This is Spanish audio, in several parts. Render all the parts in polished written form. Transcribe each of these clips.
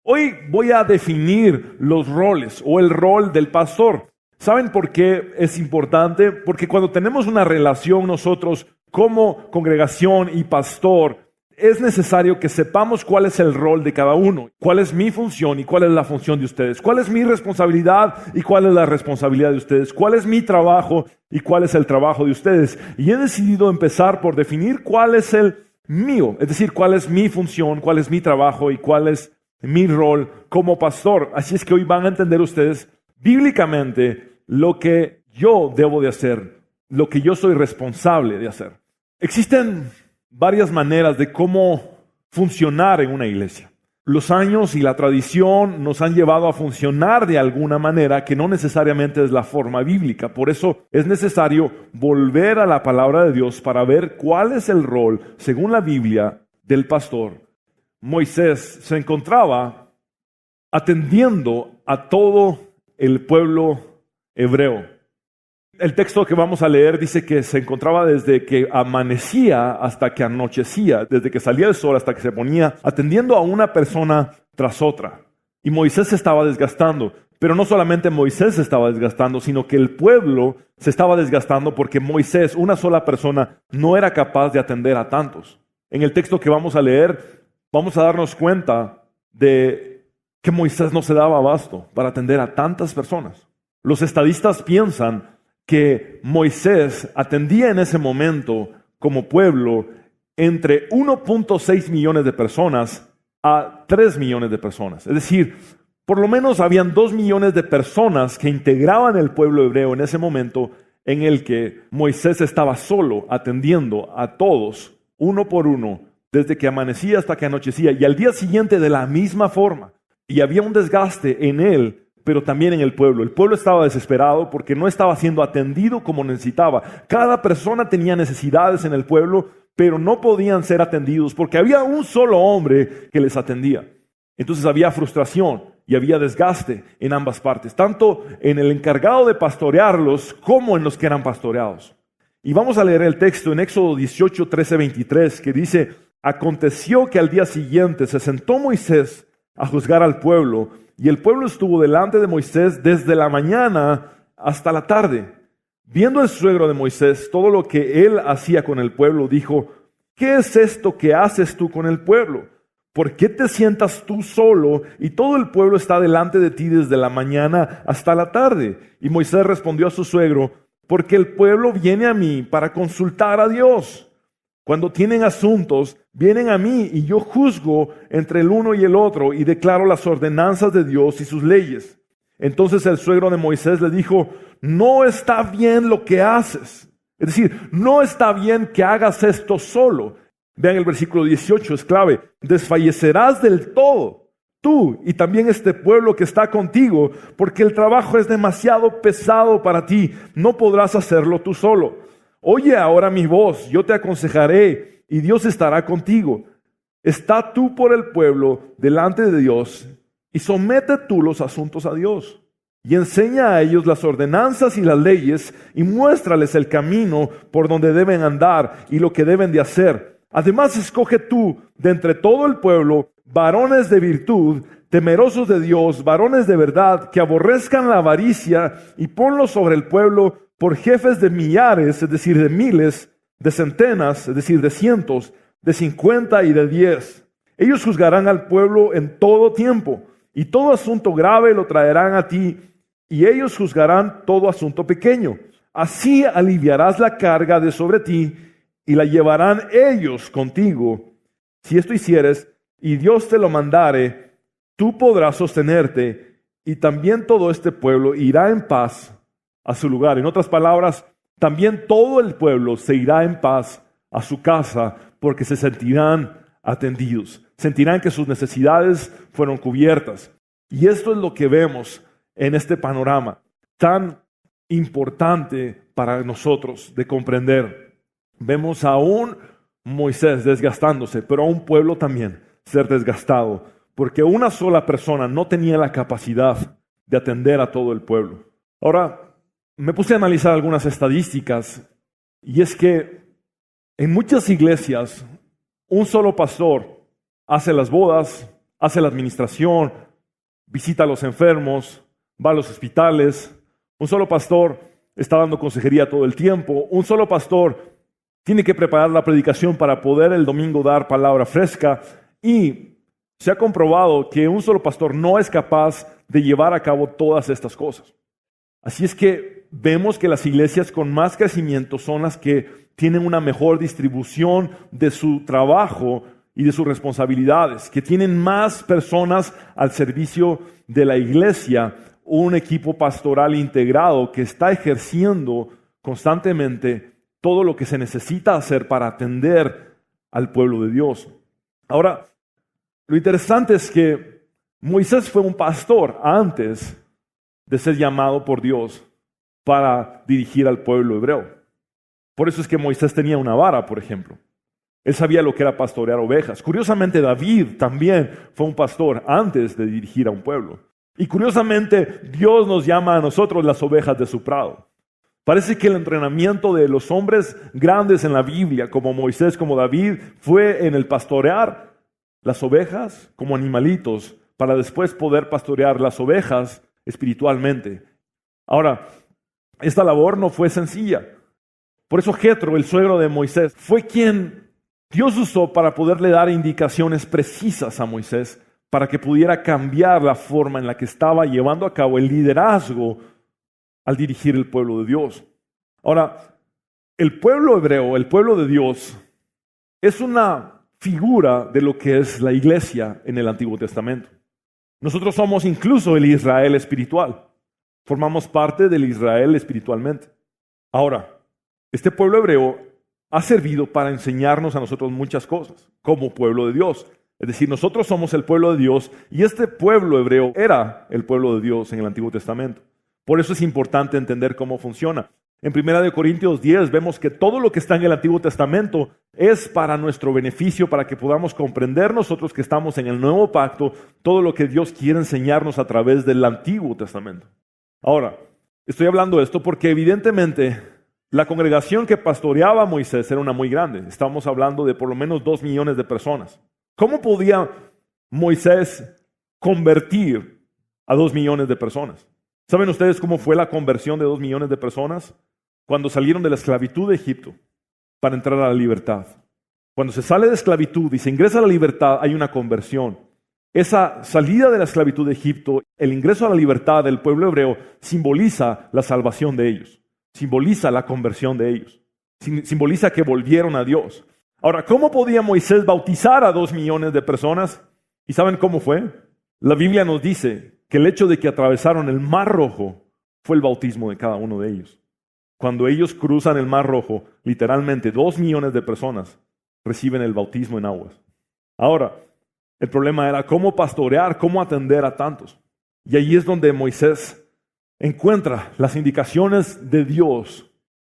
Hoy voy a definir los roles o el rol del pastor. ¿Saben por qué es importante? Porque cuando tenemos una relación nosotros como congregación y pastor, es necesario que sepamos cuál es el rol de cada uno, cuál es mi función y cuál es la función de ustedes, cuál es mi responsabilidad y cuál es la responsabilidad de ustedes, cuál es mi trabajo y cuál es el trabajo de ustedes. Y he decidido empezar por definir cuál es el mío, es decir, cuál es mi función, cuál es mi trabajo y cuál es mi rol como pastor. Así es que hoy van a entender ustedes bíblicamente lo que yo debo de hacer, lo que yo soy responsable de hacer. Existen varias maneras de cómo funcionar en una iglesia. Los años y la tradición nos han llevado a funcionar de alguna manera que no necesariamente es la forma bíblica. Por eso es necesario volver a la palabra de Dios para ver cuál es el rol, según la Biblia, del pastor. Moisés se encontraba atendiendo a todo el pueblo hebreo. El texto que vamos a leer dice que se encontraba desde que amanecía hasta que anochecía, desde que salía el sol hasta que se ponía, atendiendo a una persona tras otra. Y Moisés se estaba desgastando, pero no solamente Moisés se estaba desgastando, sino que el pueblo se estaba desgastando porque Moisés, una sola persona, no era capaz de atender a tantos. En el texto que vamos a leer, vamos a darnos cuenta de que Moisés no se daba abasto para atender a tantas personas. Los estadistas piensan que Moisés atendía en ese momento como pueblo entre 1.6 millones de personas a 3 millones de personas. Es decir, por lo menos habían 2 millones de personas que integraban el pueblo hebreo en ese momento en el que Moisés estaba solo atendiendo a todos, uno por uno, desde que amanecía hasta que anochecía, y al día siguiente de la misma forma. Y había un desgaste en él, pero también en el pueblo. El pueblo estaba desesperado porque no estaba siendo atendido como necesitaba. Cada persona tenía necesidades en el pueblo, pero no podían ser atendidos porque había un solo hombre que les atendía. Entonces había frustración y había desgaste en ambas partes, tanto en el encargado de pastorearlos como en los que eran pastoreados. Y vamos a leer el texto en Éxodo 18, 13, 23, que dice: aconteció que al día siguiente se sentó Moisés a juzgar al pueblo, y el pueblo estuvo delante de Moisés desde la mañana hasta la tarde. Viendo el suegro de Moisés todo lo que él hacía con el pueblo, dijo: ¿qué es esto que haces tú con el pueblo? ¿Por qué te sientas tú solo y todo el pueblo está delante de ti desde la mañana hasta la tarde? Y Moisés respondió a su suegro: porque el pueblo viene a mí para consultar a Dios. Cuando tienen asuntos, vienen a mí y yo juzgo entre el uno y el otro y declaro las ordenanzas de Dios y sus leyes. Entonces el suegro de Moisés le dijo: no está bien lo que haces. Es decir, no está bien que hagas esto solo. Vean el versículo 18, es clave. Desfallecerás del todo, tú y también este pueblo que está contigo, porque el trabajo es demasiado pesado para ti. No podrás hacerlo tú solo. Oye ahora mi voz, yo te aconsejaré y Dios estará contigo. Está tú por el pueblo delante de Dios y somete tú los asuntos a Dios. Y enseña a ellos las ordenanzas y las leyes y muéstrales el camino por donde deben andar y lo que deben de hacer. Además escoge tú de entre todo el pueblo varones de virtud, temerosos de Dios, varones de verdad, que aborrezcan la avaricia, y ponlos sobre el pueblo por jefes de millares, es decir, de miles, de centenas, es decir, de cientos, de 50 y de 10. Ellos juzgarán al pueblo en todo tiempo, y todo asunto grave lo traerán a ti, y ellos juzgarán todo asunto pequeño. Así aliviarás la carga de sobre ti, y la llevarán ellos contigo. Si esto hicieres, y Dios te lo mandare, tú podrás sostenerte, y también todo este pueblo irá en paz a su lugar. En otras palabras, también todo el pueblo se irá en paz a su casa porque se sentirán atendidos. Sentirán que sus necesidades fueron cubiertas. Y esto es lo que vemos en este panorama tan importante para nosotros de comprender. Vemos a un Moisés desgastándose, pero a un pueblo también ser desgastado, porque una sola persona no tenía la capacidad de atender a todo el pueblo. Ahora, me puse a analizar algunas estadísticas, y es que en muchas iglesias un solo pastor hace las bodas, hace la administración, visita a los enfermos, va a los hospitales. Un solo pastor está dando consejería todo el tiempo. Un solo pastor tiene que preparar la predicación para poder el domingo dar palabra fresca. Y se ha comprobado que un solo pastor no es capaz de llevar a cabo todas estas cosas. Así es que vemos que las iglesias con más crecimiento son las que tienen una mejor distribución de su trabajo y de sus responsabilidades, que tienen más personas al servicio de la iglesia, un equipo pastoral integrado que está ejerciendo constantemente todo lo que se necesita hacer para atender al pueblo de Dios. Ahora, lo interesante es que Moisés fue un pastor antes de ser llamado por Dios para dirigir al pueblo hebreo. Por eso es que Moisés tenía una vara, por ejemplo. Él sabía lo que era pastorear ovejas. Curiosamente, David también fue un pastor antes de dirigir a un pueblo. Y curiosamente, Dios nos llama a nosotros las ovejas de su prado. Parece que el entrenamiento de los hombres grandes en la Biblia, como Moisés, como David, fue en el pastorear las ovejas como animalitos, para después poder pastorear las ovejas espiritualmente. Ahora, esta labor no fue sencilla. Por eso Jetro, el suegro de Moisés, fue quien Dios usó para poderle dar indicaciones precisas a Moisés para que pudiera cambiar la forma en la que estaba llevando a cabo el liderazgo al dirigir el pueblo de Dios. Ahora, el pueblo hebreo, el pueblo de Dios, es una figura de lo que es la iglesia en el Antiguo Testamento. Nosotros somos incluso el Israel espiritual. Formamos parte del Israel espiritualmente. Ahora, este pueblo hebreo ha servido para enseñarnos a nosotros muchas cosas, como pueblo de Dios. Es decir, nosotros somos el pueblo de Dios y este pueblo hebreo era el pueblo de Dios en el Antiguo Testamento. Por eso es importante entender cómo funciona. En 1 Corintios 10 vemos que todo lo que está en el Antiguo Testamento es para nuestro beneficio, para que podamos comprender nosotros que estamos en el Nuevo Pacto, todo lo que Dios quiere enseñarnos a través del Antiguo Testamento. Ahora, estoy hablando de esto porque evidentemente la congregación que pastoreaba a Moisés era una muy grande. Estamos hablando de por lo menos 2 millones de personas. ¿Cómo podía Moisés convertir a 2 millones de personas? ¿Saben ustedes cómo fue la conversión de 2 millones de personas? Cuando salieron de la esclavitud de Egipto para entrar a la libertad. Cuando se sale de esclavitud y se ingresa a la libertad, hay una conversión. Esa salida de la esclavitud de Egipto, el ingreso a la libertad del pueblo hebreo, simboliza la salvación de ellos. Simboliza la conversión de ellos. Simboliza que volvieron a Dios. Ahora, ¿cómo podía Moisés bautizar a 2 millones de personas? ¿Y saben cómo fue? La Biblia nos dice que el hecho de que atravesaron el Mar Rojo fue el bautismo de cada uno de ellos. Cuando ellos cruzan el Mar Rojo, literalmente 2 millones de personas reciben el bautismo en aguas. Ahora, el problema era cómo pastorear, cómo atender a tantos. Y ahí es donde Moisés encuentra las indicaciones de Dios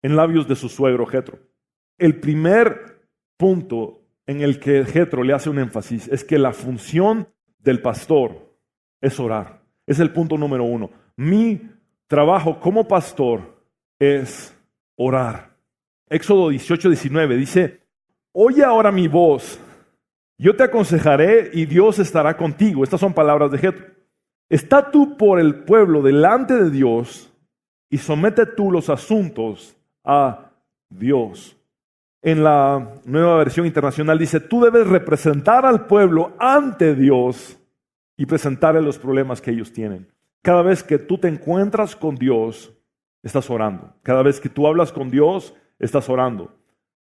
en labios de su suegro Jetro. El primer punto en el que Jetro le hace un énfasis es que la función del pastor es orar. Es el punto número 1. Mi trabajo como pastor es orar. Éxodo 18:19 dice: oye ahora mi voz, yo te aconsejaré y Dios estará contigo. Estas son palabras de Jetro. Está tú por el pueblo delante de Dios y somete tú los asuntos a Dios. En la Nueva Versión Internacional dice: tú debes representar al pueblo ante Dios y presentarle los problemas que ellos tienen. Cada vez que tú te encuentras con Dios, estás orando. Cada vez que tú hablas con Dios, estás orando.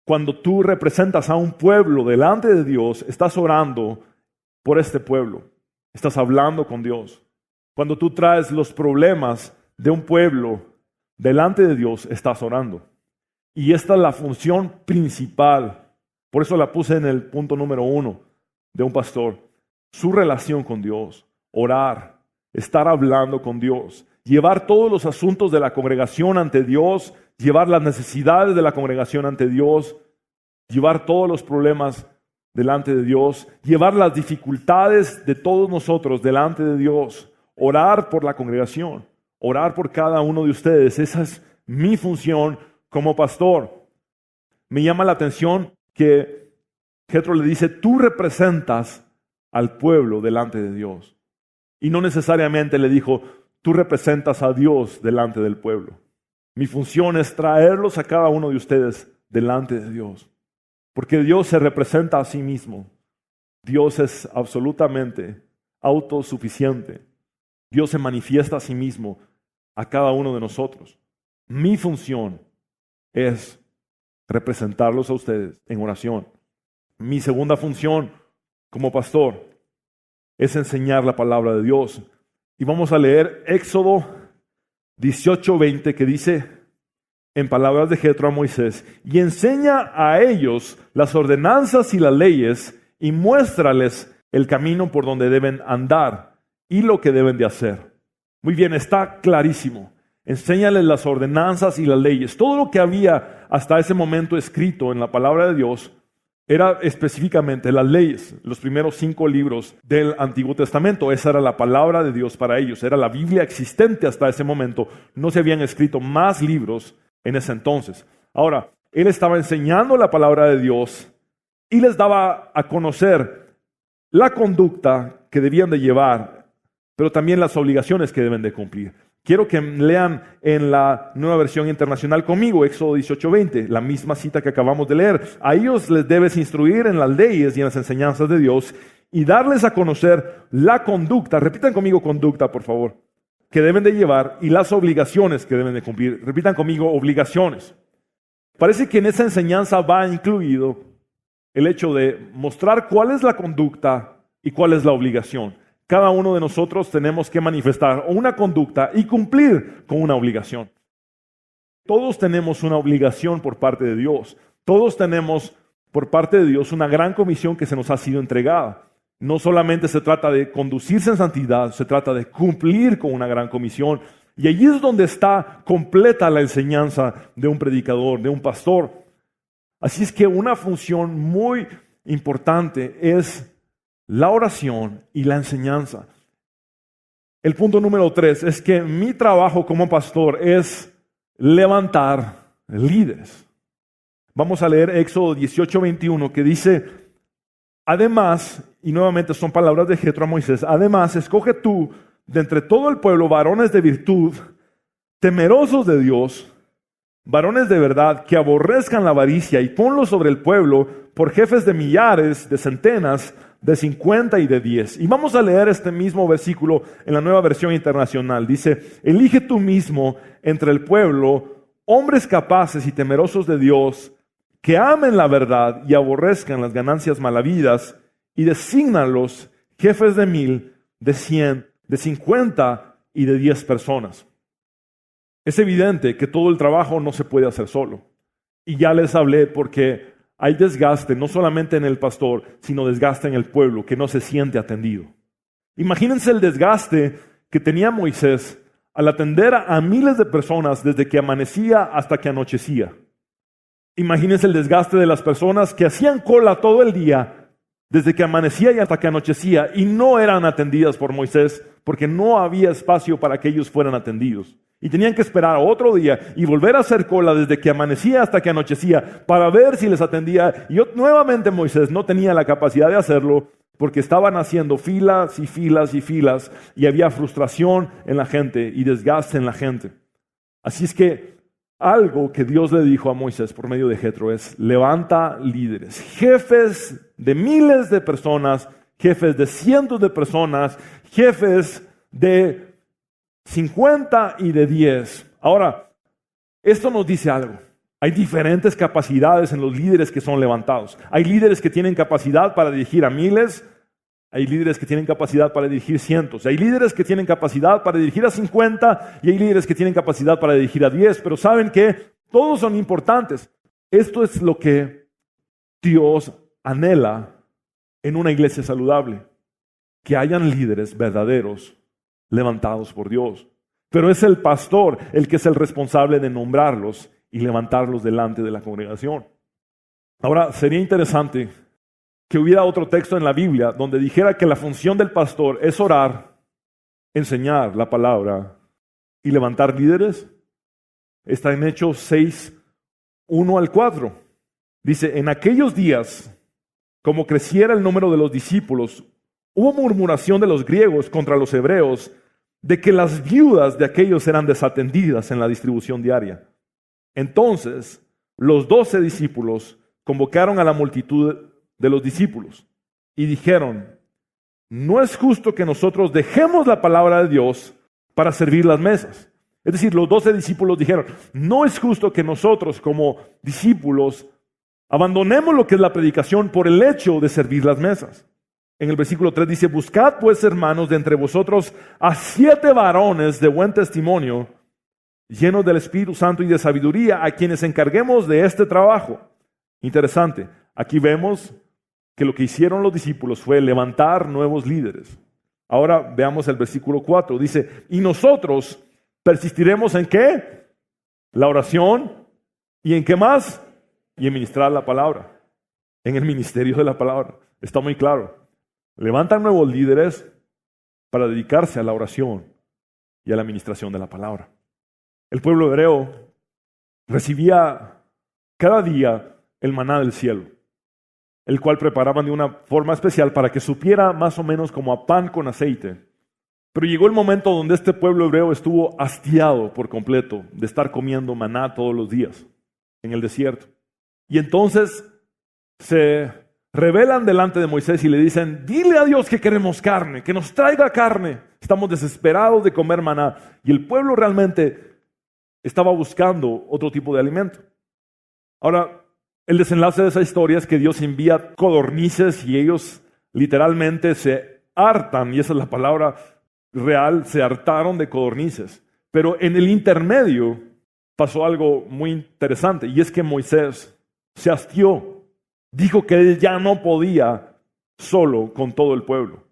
Cuando tú representas a un pueblo delante de Dios, estás orando por este pueblo. Estás hablando con Dios. Cuando tú traes los problemas de un pueblo delante de Dios, estás orando. Y esta es la función principal. Por eso la puse en el punto número 1 de un pastor. Su relación con Dios, orar, estar hablando con Dios, llevar todos los asuntos de la congregación ante Dios, llevar las necesidades de la congregación ante Dios, llevar todos los problemas delante de Dios, llevar las dificultades de todos nosotros delante de Dios, orar por la congregación, orar por cada uno de ustedes. Esa es mi función como pastor. Me llama la atención que Jetro le dice: tú representas al pueblo delante de Dios. Y no necesariamente le dijo, tú representas a Dios delante del pueblo. Mi función es traerlos a cada uno de ustedes delante de Dios. Porque Dios se representa a sí mismo. Dios es absolutamente autosuficiente. Dios se manifiesta a sí mismo a cada uno de nosotros. Mi función es representarlos a ustedes en oración. Mi segunda función como pastor es enseñar la palabra de Dios. Y vamos a leer Éxodo 18:20, que dice en palabras de Jetro a Moisés: y enseña a ellos las ordenanzas y las leyes y muéstrales el camino por donde deben andar y lo que deben de hacer. Muy bien, está clarísimo. Enséñales las ordenanzas y las leyes. Todo lo que había hasta ese momento escrito en la palabra de Dios era específicamente las leyes, los primeros 5 libros del Antiguo Testamento. Esa era la palabra de Dios para ellos, era la Biblia existente hasta ese momento. No se habían escrito más libros en ese entonces. Ahora, él estaba enseñando la palabra de Dios y les daba a conocer la conducta que debían de llevar, pero también las obligaciones que deben de cumplir. Quiero que lean en la Nueva Versión Internacional conmigo, Éxodo 18:20, la misma cita que acabamos de leer. A ellos les debes instruir en las leyes y en las enseñanzas de Dios y darles a conocer la conducta, repitan conmigo conducta, por favor, que deben de llevar y las obligaciones que deben de cumplir. Repitan conmigo obligaciones. Parece que en esa enseñanza va incluido el hecho de mostrar cuál es la conducta y cuál es la obligación. Cada uno de nosotros tenemos que manifestar una conducta y cumplir con una obligación. Todos tenemos una obligación por parte de Dios. Todos tenemos por parte de Dios una gran comisión que se nos ha sido entregada. No solamente se trata de conducirse en santidad, se trata de cumplir con una gran comisión. Y allí es donde está completa la enseñanza de un predicador, de un pastor. Así es que una función muy importante es la oración y la enseñanza. El punto número 3 es que mi trabajo como pastor es levantar líderes. Vamos a leer Éxodo 18:21, que dice: además, y nuevamente son palabras de Jetro a Moisés, además, escoge tú de entre todo el pueblo varones de virtud, temerosos de Dios, varones de verdad, que aborrezcan la avaricia, y ponlos sobre el pueblo por jefes de millares, de centenas, de 50 y de 10. Y vamos a leer este mismo versículo en la Nueva Versión Internacional. Dice: elige tú mismo entre el pueblo hombres capaces y temerosos de Dios, que amen la verdad y aborrezcan las ganancias malavidas, y desígnalos jefes de 1000, de 100, de 50 y de 10 personas. Es evidente que todo el trabajo no se puede hacer solo. Y ya les hablé porque hay desgaste no solamente en el pastor, sino desgaste en el pueblo que no se siente atendido. Imagínense el desgaste que tenía Moisés al atender a miles de personas desde que amanecía hasta que anochecía. Imagínense el desgaste de las personas que hacían cola todo el día, desde que amanecía y hasta que anochecía, y no eran atendidas por Moisés porque no había espacio para que ellos fueran atendidos. Y tenían que esperar otro día y volver a hacer cola desde que amanecía hasta que anochecía para ver si les atendía. Y nuevamente Moisés no tenía la capacidad de hacerlo porque estaban haciendo filas y filas y filas y había frustración en la gente y desgaste en la gente. Así es que algo que Dios le dijo a Moisés por medio de Jetro es: levanta líderes, jefes de miles de personas, jefes de cientos de personas, jefes de 50 y de 10. Ahora, esto nos dice algo. Hay diferentes capacidades en los líderes que son levantados. Hay líderes que tienen capacidad para dirigir a miles. Hay líderes que tienen capacidad para dirigir cientos. Hay líderes que tienen capacidad para dirigir a 50 y hay líderes que tienen capacidad para dirigir a 10. Pero ¿saben qué? Todos son importantes. Esto es lo que Dios anhela en una iglesia saludable. Que hayan líderes verdaderos levantados por Dios. Pero es el pastor el que es el responsable de nombrarlos y levantarlos delante de la congregación. Ahora, sería interesante que hubiera otro texto en la Biblia donde dijera que la función del pastor es orar, enseñar la palabra y levantar líderes. Está en Hechos 6, 1 al 4. Dice: en aquellos días, como creciera el número de los discípulos, hubo murmuración de los griegos contra los hebreos de que las viudas de aquellos eran desatendidas en la distribución diaria. Entonces, los 12 discípulos convocaron a la multitud de los discípulos y dijeron: no es justo que nosotros dejemos la palabra de Dios para servir las mesas. Es decir, los 12 discípulos dijeron: no es justo que nosotros como discípulos abandonemos lo que es la predicación por el hecho de servir las mesas. En el versículo 3 dice: buscad pues, hermanos, de entre vosotros a 7 varones de buen testimonio, llenos del Espíritu Santo y de sabiduría, a quienes encarguemos de este trabajo. Interesante, aquí vemos que lo que hicieron los discípulos fue levantar nuevos líderes. Ahora veamos el versículo 4, dice: y nosotros persistiremos ¿en qué? La oración. ¿Y en qué más? Y en ministrar la palabra. En el ministerio de la palabra. Está muy claro. Levantan nuevos líderes para dedicarse a la oración y a la administración de la palabra. El pueblo hebreo recibía cada día el maná del cielo, el cual preparaban de una forma especial para que supiera más o menos como a pan con aceite. Pero llegó el momento donde este pueblo hebreo estuvo hastiado por completo de estar comiendo maná todos los días en el desierto. Y entonces se rebelan delante de Moisés y le dicen: dile a Dios que queremos carne, que nos traiga carne. Estamos desesperados de comer maná. Y el pueblo realmente estaba buscando otro tipo de alimento. Ahora, el desenlace de esa historia es que Dios envía codornices y ellos literalmente se hartan, y esa es la palabra real, se hartaron de codornices. Pero en el intermedio pasó algo muy interesante, y es que Moisés se hastió. Dijo que él ya no podía solo con todo el pueblo,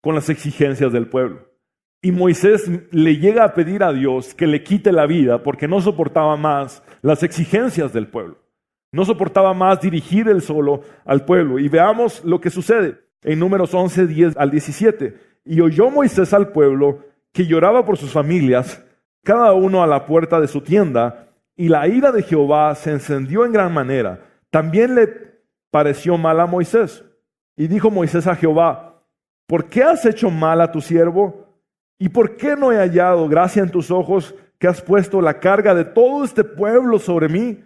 con las exigencias del pueblo. Y Moisés le llega a pedir a Dios que le quite la vida porque no soportaba más las exigencias del pueblo. No soportaba más dirigir él solo al pueblo. Y veamos lo que sucede en Números 11, 10 al 17. Y oyó Moisés al pueblo que lloraba por sus familias, cada uno a la puerta de su tienda, y la ira de Jehová se encendió en gran manera. También le pareció mal a Moisés. Y dijo Moisés a Jehová: ¿por qué has hecho mal a tu siervo? ¿Y por qué no he hallado gracia en tus ojos, que has puesto la carga de todo este pueblo sobre mí?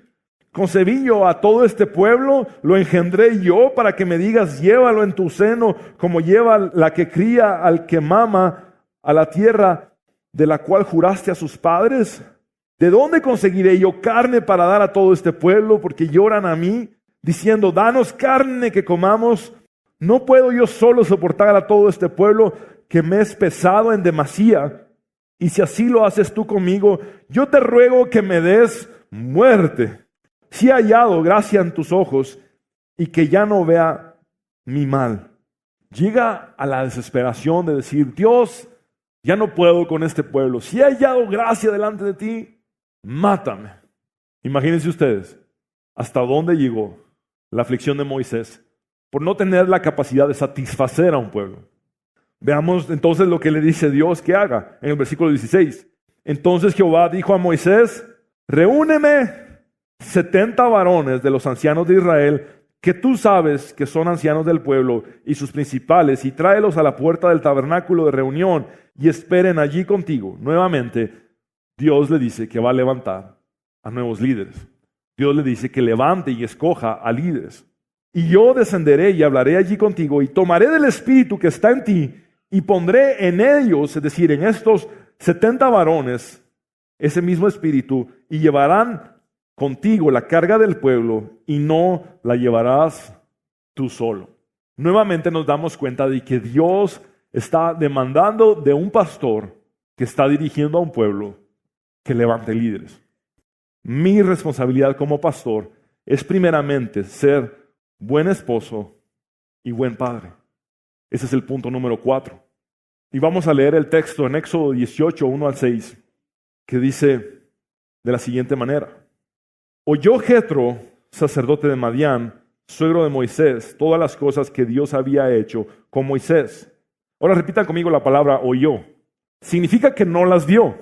¿Concebí yo a todo este pueblo? ¿Lo engendré yo para que me digas: llévalo en tu seno, como lleva la que cría al que mama, a la tierra de la cual juraste a sus padres? ¿De dónde conseguiré yo carne para dar a todo este pueblo? Porque lloran a mí, diciendo: danos carne que comamos. ¿No puedo yo solo soportar a todo este pueblo, que me es pesado en demasía? Y si así lo haces tú conmigo, yo te ruego que me des muerte, si he hallado gracia en tus ojos, y que ya no vea mi mal. Llega a la desesperación de decir: Dios, ya no puedo con este pueblo. Si he hallado gracia delante de ti, mátame. Imagínense ustedes hasta dónde llegó la aflicción de Moisés por no tener la capacidad de satisfacer a un pueblo. Veamos entonces lo que le dice Dios que haga en el versículo 16. Entonces Jehová dijo a Moisés: reúneme 70 varones de los ancianos de Israel, que tú sabes que son ancianos del pueblo, y sus principales, y tráelos a la puerta del tabernáculo de reunión, y esperen allí contigo. Nuevamente, Dios le dice que va a levantar a nuevos líderes. Dios le dice que levante y escoja a líderes. Y yo descenderé y hablaré allí contigo, y tomaré del espíritu que está en ti, y pondré en ellos, es decir, en estos 70 varones, ese mismo espíritu, y llevarán contigo la carga del pueblo, y no la llevarás tú solo. Nuevamente nos damos cuenta de que Dios está demandando de un pastor que está dirigiendo a un pueblo que levante líderes. Mi responsabilidad como pastor es primeramente ser buen esposo y buen padre. Ese es el punto número 4. Y vamos a leer el texto en Éxodo 18, 1 al 6, que dice de la siguiente manera: oyó Jetro, sacerdote de Madián, suegro de Moisés, todas las cosas que Dios había hecho con Moisés. Ahora repitan conmigo la palabra oyó. Significa que no las vio.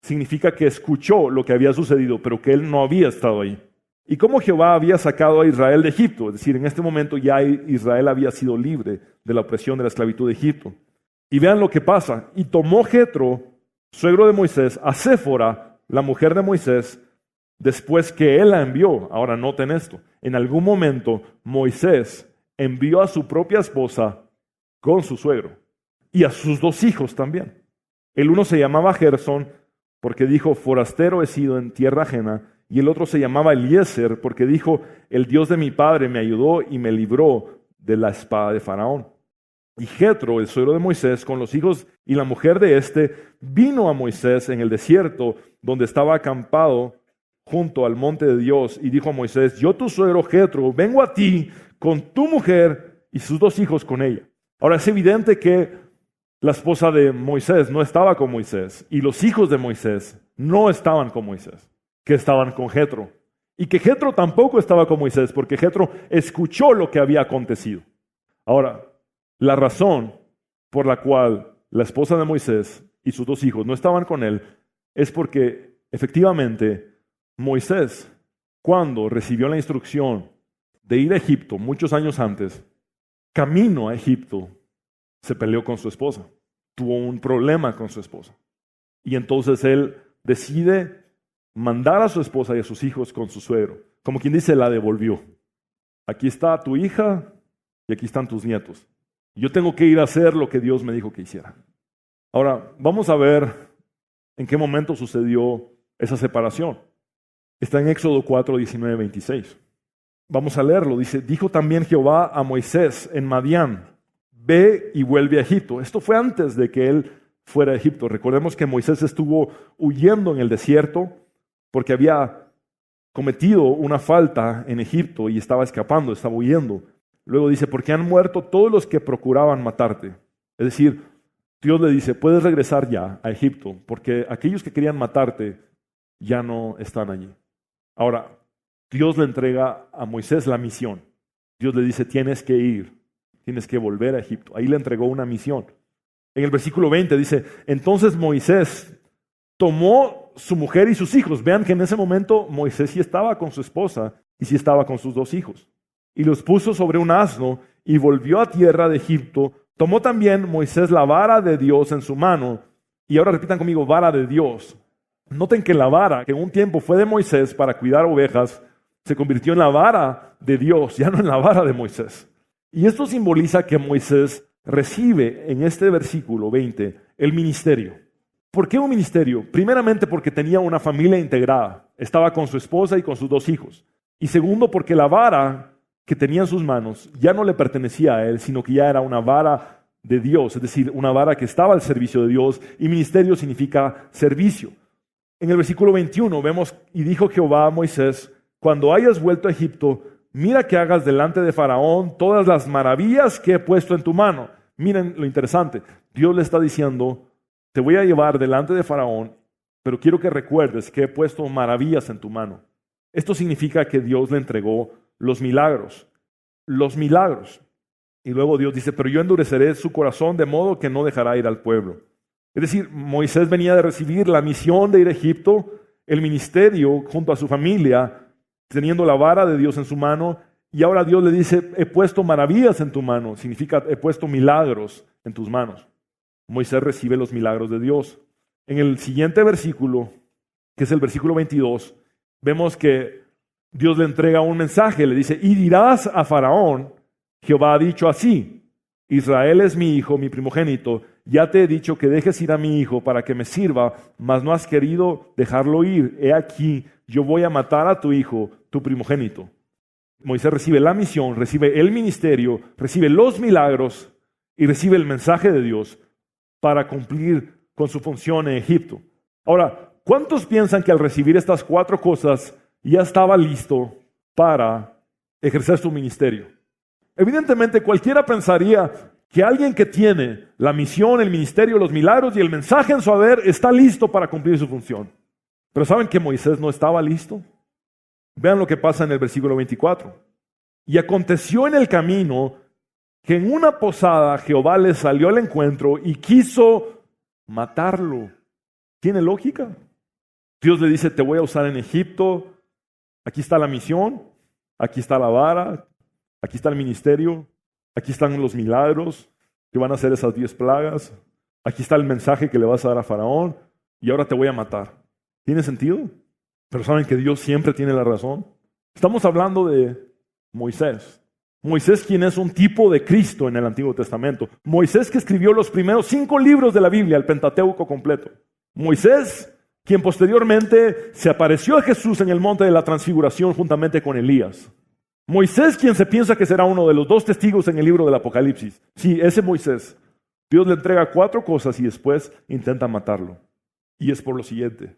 Significa que escuchó lo que había sucedido, pero que él no había estado ahí. y cómo Jehová había sacado a Israel de Egipto. Es decir, en este momento ya Israel había sido libre de la opresión de la esclavitud de Egipto. Y vean lo que pasa. Y tomó Jetro, suegro de Moisés, a Séfora, la mujer de Moisés, después que él la envió. Ahora noten esto. En algún momento Moisés envió a su propia esposa con su suegro y a sus 2 hijos también. El uno se llamaba Gersón porque dijo, forastero he sido en tierra ajena, y el otro se llamaba Eliezer porque dijo, el Dios de mi padre me ayudó y me libró de la espada de Faraón. Y Jetro, el suegro de Moisés, con los hijos y la mujer de éste, vino a Moisés en el desierto donde estaba acampado junto al monte de Dios, y dijo a Moisés, yo tu suegro Jetro, vengo a ti con tu mujer y sus 2 hijos con ella. Ahora es evidente que la esposa de Moisés no estaba con Moisés, y los hijos de Moisés no estaban con Moisés, que estaban con Jetro. Y que Jetro tampoco estaba con Moisés, porque Jetro escuchó lo que había acontecido. Ahora, la razón por la cual la esposa de Moisés y sus 2 hijos no estaban con él es porque efectivamente Moisés, cuando recibió la instrucción de ir a Egipto muchos años antes, camino a Egipto, se peleó con su esposa, tuvo un problema con su esposa. Y entonces él decide mandar a su esposa y a sus hijos con su suegro. Como quien dice, la devolvió. Aquí está tu hija y aquí están tus nietos. Yo tengo que ir a hacer lo que Dios me dijo que hiciera. Ahora, vamos a ver en qué momento sucedió esa separación. Está en Éxodo 4, 19, 26. Vamos a leerlo. Dice, dijo también Jehová a Moisés en Madián, ve y vuelve a Egipto. Esto fue antes de que él fuera a Egipto. Recordemos que Moisés estuvo huyendo en el desierto porque había cometido una falta en Egipto y estaba escapando, estaba huyendo. Luego dice, porque han muerto todos los que procuraban matarte. Es decir, Dios le dice, puedes regresar ya a Egipto, porque aquellos que querían matarte ya no están allí. Ahora, Dios le entrega a Moisés la misión. Dios le dice, tienes que ir, tienes que volver a Egipto. Ahí le entregó una misión. En el versículo 20 dice, entonces Moisés tomó su mujer y sus hijos. Vean que en ese momento Moisés sí estaba con su esposa y sí estaba con sus 2 hijos. Y los puso sobre un asno y volvió a tierra de Egipto. Tomó también Moisés la vara de Dios en su mano. Y ahora repitan conmigo, vara de Dios. Noten que la vara, que en un tiempo fue de Moisés para cuidar ovejas, se convirtió en la vara de Dios, ya no en la vara de Moisés. Y esto simboliza que Moisés recibe en este versículo 20 el ministerio. ¿Por qué un ministerio? Primeramente porque tenía una familia integrada. Estaba con su esposa y con sus 2 hijos. Y segundo porque la vara que tenía en sus manos ya no le pertenecía a él, sino que ya era una vara de Dios, es decir, una vara que estaba al servicio de Dios, y ministerio significa servicio. En el versículo 21 vemos, y dijo Jehová a Moisés, cuando hayas vuelto a Egipto, mira que hagas delante de Faraón todas las maravillas que he puesto en tu mano. Miren lo interesante, Dios le está diciendo, te voy a llevar delante de Faraón, pero quiero que recuerdes que he puesto maravillas en tu mano. Esto significa que Dios le entregó los milagros. Los milagros. Y luego Dios dice, pero yo endureceré su corazón de modo que no dejará ir al pueblo. Es decir, Moisés venía de recibir la misión de ir a Egipto, el ministerio junto a su familia, teniendo la vara de Dios en su mano, y ahora Dios le dice, he puesto maravillas en tu mano, significa he puesto milagros en tus manos. Moisés recibe los milagros de Dios. En el siguiente versículo, que es el versículo 22, vemos que Dios le entrega un mensaje, le dice, y dirás a Faraón, Jehová ha dicho así, Israel es mi hijo, mi primogénito, ya te he dicho que dejes ir a mi hijo para que me sirva, mas no has querido dejarlo ir. He aquí, yo voy a matar a tu hijo, tu primogénito. Moisés recibe la misión, recibe el ministerio, recibe los milagros y recibe el mensaje de Dios para cumplir con su función en Egipto. Ahora, ¿cuántos piensan que al recibir estas 4 cosas ya estaba listo para ejercer su ministerio? Evidentemente, cualquiera pensaría que alguien que tiene la misión, el ministerio, los milagros y el mensaje en su haber está listo para cumplir su función. Pero ¿saben que Moisés no estaba listo? Vean lo que pasa en el versículo 24. Y aconteció en el camino que en una posada Jehová le salió al encuentro y quiso matarlo. ¿Tiene lógica? Dios le dice, te voy a usar en Egipto, Aquí está la misión, aquí está la vara, aquí está el ministerio, aquí están los milagros que van a hacer esas 10 plagas, aquí está el mensaje que le vas a dar a Faraón y ahora te voy a matar. ¿Tiene sentido? Pero saben que Dios siempre tiene la razón. Estamos hablando de Moisés. Moisés, quien es un tipo de Cristo en el Antiguo Testamento. Moisés, que escribió los primeros 5 libros de la Biblia, el Pentateuco completo. Moisés, quien posteriormente se apareció a Jesús en el monte de la transfiguración juntamente con Elías. Moisés, quien se piensa que será uno de los 2 testigos en el libro del Apocalipsis. Sí, ese Moisés. Dios le entrega 4 cosas y después intenta matarlo. Y es por lo siguiente.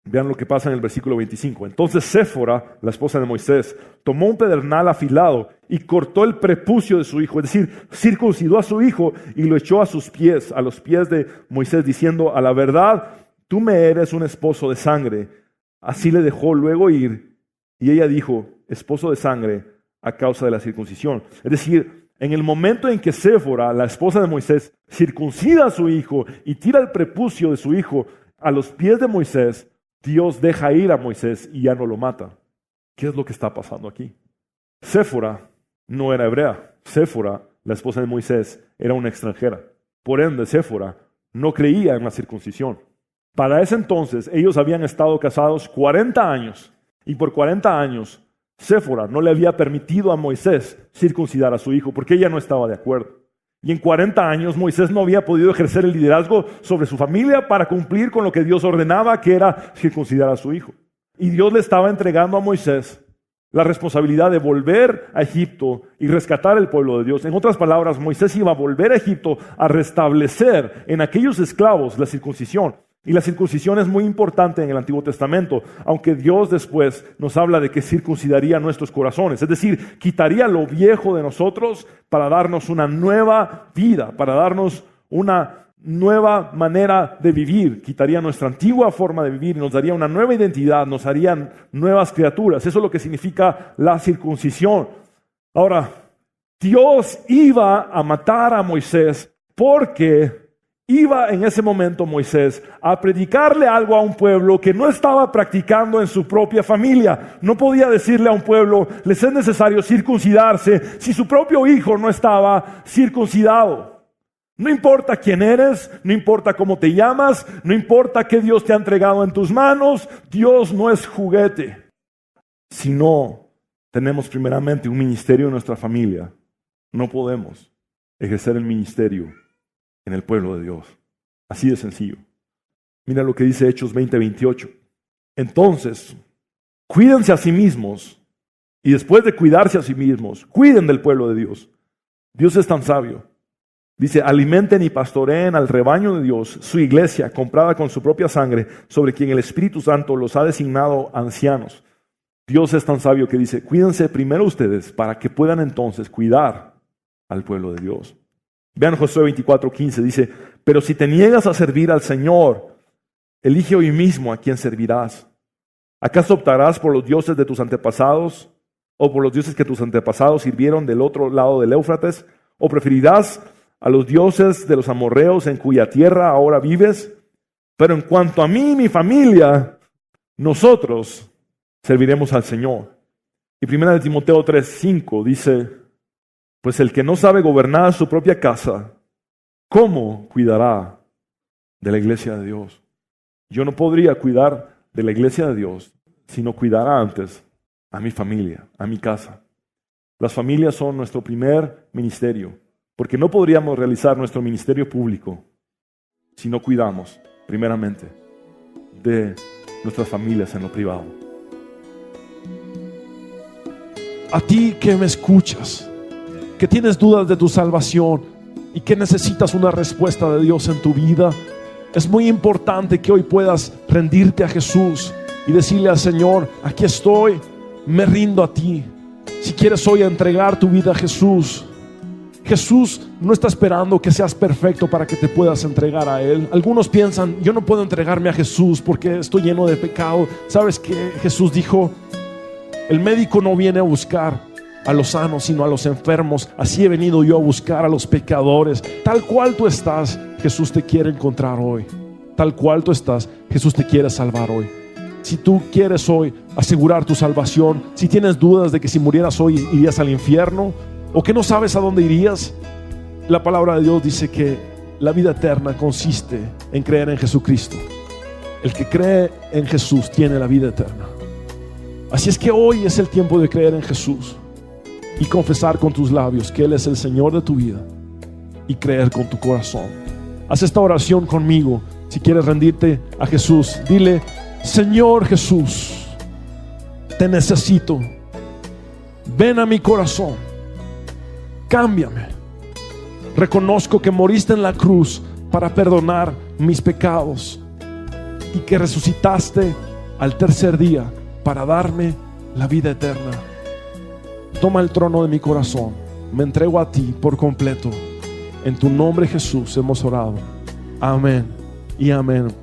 Vean lo que pasa en el versículo 25. Entonces Séfora, la esposa de Moisés, tomó un pedernal afilado y cortó el prepucio de su hijo, es decir, circuncidó a su hijo y lo echó a sus pies, a los pies de Moisés, diciendo: a la verdad, tú me eres un esposo de sangre. Así le dejó luego ir, y ella dijo: esposo de sangre, a causa de la circuncisión. Es decir, en el momento en que Séfora, la esposa de Moisés, circuncida a su hijo y tira el prepucio de su hijo a los pies de Moisés, Dios deja ir a Moisés y ya no lo mata. ¿Qué es lo que está pasando aquí? Séfora no era hebrea. Séfora, la esposa de Moisés, era una extranjera. Por ende, Séfora no creía en la circuncisión. Para ese entonces, ellos habían estado casados 40 años. Y por 40 años, Séfora no le había permitido a Moisés circuncidar a su hijo porque ella no estaba de acuerdo. Y en 40 años Moisés no había podido ejercer el liderazgo sobre su familia para cumplir con lo que Dios ordenaba, que era circuncidar a su hijo. Y Dios le estaba entregando a Moisés la responsabilidad de volver a Egipto y rescatar el pueblo de Dios. En otras palabras, Moisés iba a volver a Egipto a restablecer en aquellos esclavos la circuncisión. Y la circuncisión es muy importante en el Antiguo Testamento, aunque Dios después nos habla de que circuncidaría nuestros corazones. Es decir, quitaría lo viejo de nosotros para darnos una nueva vida, para darnos una nueva manera de vivir. Quitaría nuestra antigua forma de vivir y nos daría una nueva identidad, nos harían nuevas criaturas. Eso es lo que significa la circuncisión. Ahora, Dios iba a matar a Moisés porque iba en ese momento Moisés a predicarle algo a un pueblo que no estaba practicando en su propia familia. No podía decirle a un pueblo: les es necesario circuncidarse, si su propio hijo no estaba circuncidado. No importa quién eres, no importa cómo te llamas, no importa qué Dios te ha entregado en tus manos, Dios no es juguete. Si no tenemos primeramente un ministerio en nuestra familia, no podemos ejercer el ministerio en el pueblo de Dios. Así de sencillo. Mira lo que dice Hechos 20:28. Entonces, cuídense a sí mismos, y después de cuidarse a sí mismos, cuiden del pueblo de Dios. Dios es tan sabio. Dice: alimenten y pastoreen al rebaño de Dios, su iglesia, comprada con su propia sangre, sobre quien el Espíritu Santo los ha designado ancianos. Dios es tan sabio que dice: cuídense primero ustedes para que puedan entonces cuidar al pueblo de Dios. Vean Josué 24:15, dice: pero si te niegas a servir al Señor, elige hoy mismo a quién servirás. ¿Acaso optarás por los dioses de tus antepasados o por los dioses que tus antepasados sirvieron del otro lado del Éufrates? ¿O preferirás a los dioses de los amorreos en cuya tierra ahora vives? Pero en cuanto a mí y mi familia, nosotros serviremos al Señor. Y 1 Timoteo 3:5 dice: pues el que no sabe gobernar su propia casa, ¿cómo cuidará de la iglesia de Dios? Yo no podría cuidar de la iglesia de Dios si no cuidara antes a mi familia, a mi casa. Las familias son nuestro primer ministerio, porque no podríamos realizar nuestro ministerio público si no cuidamos primeramente de nuestras familias en lo privado. A ti que me escuchas, que tienes dudas de tu salvación y que necesitas una respuesta de Dios en tu vida, es muy importante que hoy puedas rendirte a Jesús y decirle al Señor: aquí estoy, me rindo a ti. Si quieres hoy entregar tu vida a Jesús, Jesús no está esperando que seas perfecto para que te puedas entregar a Él. Algunos piensan: yo no puedo entregarme a Jesús porque estoy lleno de pecado. ¿Sabes qué? Jesús dijo: el médico no viene a buscar a los sanos, sino a los enfermos. Así he venido yo a buscar a los pecadores. Tal cual tú estás, Jesús te quiere encontrar hoy. Tal cual tú estás, Jesús te quiere salvar hoy. Si tú quieres hoy asegurar tu salvación, si tienes dudas de que si murieras hoy irías al infierno, o que no sabes a dónde irías, la palabra de Dios dice que la vida eterna consiste en creer en Jesucristo. El que cree en Jesús tiene la vida eterna. Así es que hoy es el tiempo de creer en Jesús y confesar con tus labios que Él es el Señor de tu vida y creer con tu corazón. Haz esta oración conmigo. Si quieres rendirte a Jesús, dile: Señor Jesús, te necesito. Ven a mi corazón, cámbiame. Reconozco que moriste en la cruz para perdonar mis pecados y que resucitaste al tercer día para darme la vida eterna. Toma el trono de mi corazón, me entrego a ti por completo. En tu nombre, Jesús, hemos orado. Amén y amén.